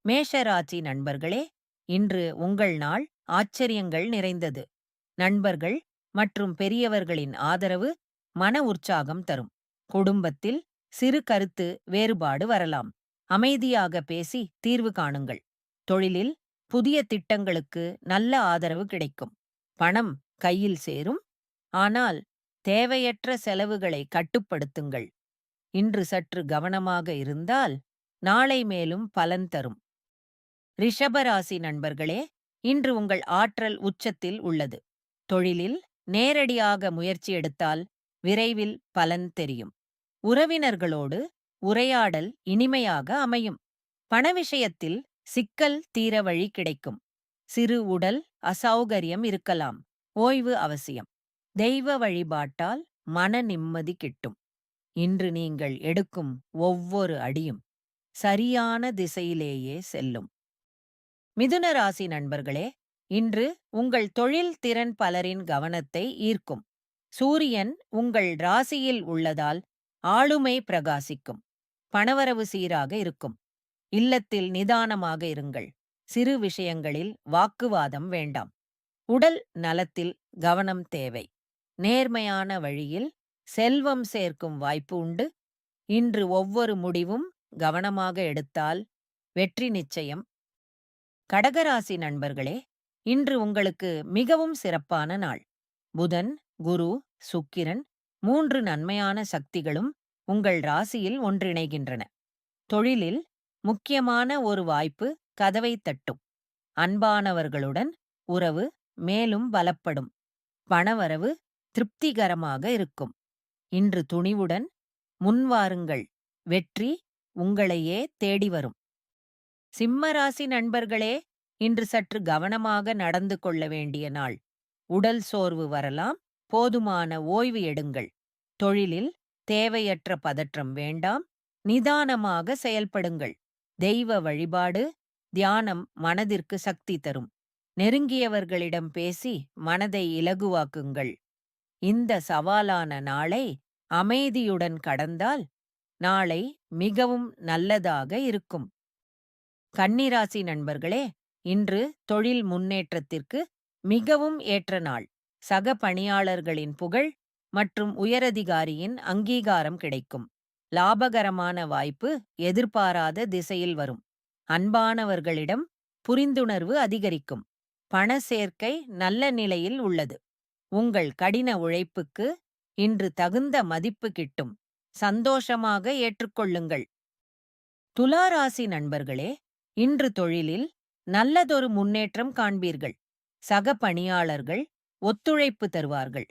மேஷராசி நண்பர்களே, இன்று உங்கள் நாள் ஆச்சரியங்கள் நிறைந்தது. நண்பர்கள் மற்றும் பெரியவர்களின் ஆதரவு மன உற்சாகம் தரும். குடும்பத்தில் சிறு கருத்து வேறுபாடு வரலாம். அமைதியாக பேசி தீர்வு காணுங்கள். தொழிலில் புதிய திட்டங்களுக்கு நல்ல ஆதரவு கிடைக்கும். பணம் கையில் சேரும். ஆனால் தேவையற்ற செலவுகளை கட்டுப்படுத்துங்கள். இன்று சற்று கவனமாக இருந்தால் நாளை மேலும் பலன் தரும். ரிஷபராசி நண்பர்களே, இன்று உங்கள் ஆற்றல் உச்சத்தில் உள்ளது. தொழிலில் நேரடியாக முயற்சி எடுத்தால் விரைவில் பலன் தெரியும். உறவினர்களோடு உரையாடல் இனிமையாக அமையும். பண விஷயத்தில் சிக்கல் தீர வழி கிடைக்கும். சிறு உடல் அசௌகரியம் இருக்கலாம். ஓய்வு அவசியம். தெய்வ வழிபாட்டால் மன நிம்மதி கிட்டும். இன்று நீங்கள் எடுக்கும் ஒவ்வொரு அடியும் சரியான திசையிலேயே செல்லும். மிதுன ராசி நண்பர்களே, இன்று உங்கள் தொழில் திறன் பலரின் கவனத்தை ஈர்க்கும். சூரியன் உங்கள் ராசியில் உள்ளதால் ஆளுமை பிரகாசிக்கும். பணவரவு சீராக இருக்கும். இல்லத்தில் நிதானமாக இருங்கள். சிறு விஷயங்களில் வாக்குவாதம் வேண்டாம். உடல் நலத்தில் கவனம் தேவை. நேர்மையான வழியில் செல்வம் சேர்க்கும் வாய்ப்பு உண்டு. இன்று ஒவ்வொரு முடிவும் கவனமாக எடுத்தால் வெற்றி நிச்சயம். கடகராசி நண்பர்களே, இன்று உங்களுக்கு மிகவும் சிறப்பான நாள். புதன், குரு, சுக்கிரன் 3 நன்மையான சக்திகளும் உங்கள் ராசியில் ஒன்றிணைகின்றன. தொழிலில் முக்கியமான ஒரு வாய்ப்பு கதவை தட்டும். அன்பானவர்களுடன் உறவு மேலும் பலப்படும். பணவரவு திருப்திகரமாக இருக்கும். இன்று துணிவுடன் முன்வாருங்கள். வெற்றி உங்களையே தேடி வரும். சிம்மராசி நண்பர்களே, இன்று சற்று கவனமாக நடந்து கொள்ள வேண்டிய நாள். உடல் சோர்வு வரலாம். போதுமான ஓய்வு எடுங்கள். தொழிலில் தேவையற்ற பதற்றம் வேண்டாம். நிதானமாக செயல்படுங்கள். தெய்வ வழிபாடு, தியானம் மனதிற்கு சக்தி தரும். நெருங்கியவர்களிடம் பேசி மனதை இலகுவாக்குங்கள். இந்த சவாலான நாளை அமைதியுடன் கடந்தால் நாளை மிகவும் நல்லதாக இருக்கும். கன்னிராசி நண்பர்களே, இன்று தொழில் முன்னேற்றத்திற்கு மிகவும் ஏற்ற நாள். சக பணியாளர்களின் புகழ் மற்றும் உயரதிகாரியின் அங்கீகாரம் கிடைக்கும். லாபகரமான வாய்ப்பு எதிர்பாராத திசையில் வரும். அன்பானவர்களிடம் புரிந்துணர்வு அதிகரிக்கும். பண சேர்க்கை நல்ல நிலையில் உள்ளது. உங்கள் கடின உழைப்புக்கு இன்று தகுந்த மதிப்பு கிட்டும். சந்தோஷமாக ஏற்றுக்கொள்ளுங்கள். துலாராசி நண்பர்களே, இன்று தொழிலில் நல்லதொரு முன்னேற்றம் காண்பீர்கள். சக பணியாளர்கள் ஒத்துழைப்பு தருவார்கள்.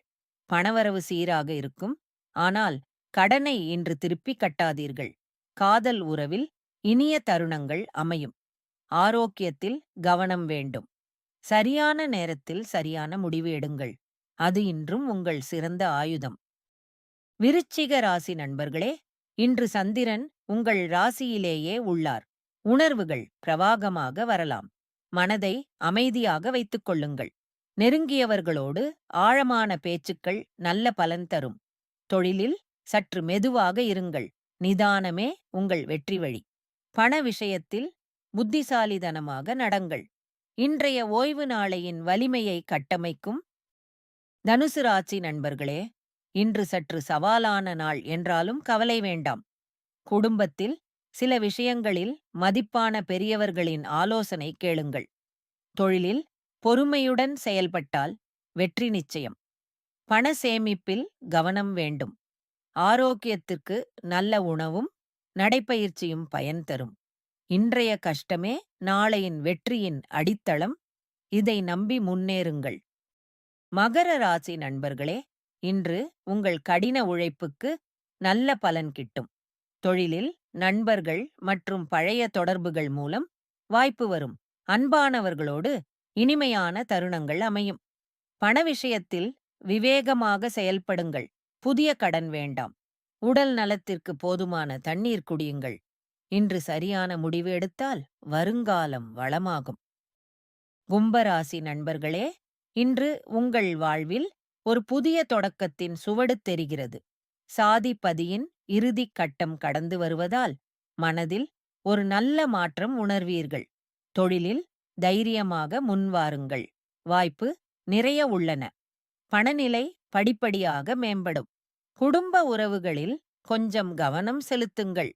பணவரவு சீராக இருக்கும். ஆனால் கடனை இன்று திருப்பி கட்டாதீர்கள். காதல் உறவில் இனிய தருணங்கள் அமையும். ஆரோக்கியத்தில் கவனம் வேண்டும். சரியான நேரத்தில் சரியான முடிவு எடுங்கள். அது இன்றும் உங்கள் சிறந்த ஆயுதம். விருச்சிக ராசி நண்பர்களே, இன்று சந்திரன் உங்கள் ராசியிலேயே உள்ளார். உணர்வுகள் பிரவாகமாக வரலாம். மனதை அமைதியாக வைத்துக் கொள்ளுங்கள். நெருங்கியவர்களோடு ஆழமான பேச்சுக்கள் நல்ல பலன் தரும். தொழிலில் சற்று மெதுவாக இருங்கள். நிதானமே உங்கள் வெற்றி வழி. பண விஷயத்தில் புத்திசாலித்தனமாக நடங்கள். இன்றைய ஓய்வு நாளையின் வலிமையை கட்டமைக்கும். தனுசு ராசி நண்பர்களே, இன்று சற்று சவாலான நாள் என்றாலும் கவலை வேண்டாம். குடும்பத்தில் சில விஷயங்களில் மதிப்பான பெரியவர்களின் ஆலோசனை கேளுங்கள். தொழிலில் பொறுமையுடன் செயல்பட்டால் வெற்றி நிச்சயம். பண சேமிப்பில் கவனம் வேண்டும். ஆரோக்கியத்திற்கு நல்ல உணவும் நடைப்பயிற்சியும் பயன் தரும். இன்றைய கஷ்டமே நாளையின் வெற்றியின் அடித்தளம். இதை நம்பி முன்னேறுங்கள். மகர ராசி நண்பர்களே, இன்று உங்கள் கடின உழைப்புக்கு நல்ல பலன் கிட்டும். தொழிலில் நண்பர்கள் மற்றும் பழைய தொடர்புகள் மூலம் வாய்ப்பு வரும். அன்பானவர்களோடு இனிமையான தருணங்கள் அமையும். பண விஷயத்தில் விவேகமாக செயல்படுங்கள். புதிய கடன் வேண்டாம். உடல் நலத்திற்கு போதுமான தண்ணீர் குடியுங்கள். இன்று சரியான முடிவு எடுத்தால் வருங்காலம் வளமாகும். கும்பராசி நண்பர்களே, இன்று உங்கள் வாழ்வில் ஒரு புதிய தொடக்கத்தின் சுவடு தெரிகிறது. சாதிப்பதியின் இறுதிக் கட்டம் கடந்து வருவதால் மனதில் ஒரு நல்ல மாற்றம் உணர்வீர்கள். தொழிலில் தைரியமாக முன்வாருங்கள். வாய்ப்பு நிறைய உள்ளன. பணநிலை படிப்படியாக மேம்படும். குடும்ப உறவுகளில் கொஞ்சம் கவனம் செலுத்துங்கள்.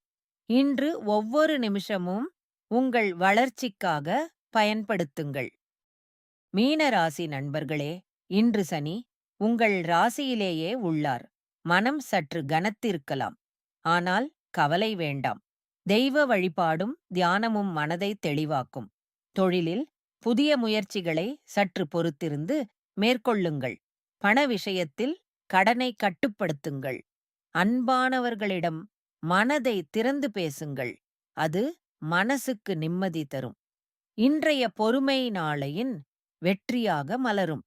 இன்று ஒவ்வொரு நிமிஷமும் உங்கள் வளர்ச்சிக்காக பயன்படுத்துங்கள். மீன ராசி நண்பர்களே, இன்று சனி உங்கள் ராசியிலேயே உள்ளார். மனம் சற்று கனத்திருக்கலாம். ஆனால் கவலை வேண்டாம். தெய்வ வழிபாடும் தியானமும் மனதை தெளிவாக்கும். தொழிலில் புதிய முயற்சிகளை சற்று பொறுத்திருந்து மேற்கொள்ளுங்கள். பண விஷயத்தில் கடனை கட்டுப்படுத்துங்கள். அன்பானவர்களிடம் மனதை திறந்து பேசுங்கள். அது மனசுக்கு நிம்மதி தரும். இன்றைய பொறுமை நாளையின் வெற்றியாக மலரும்.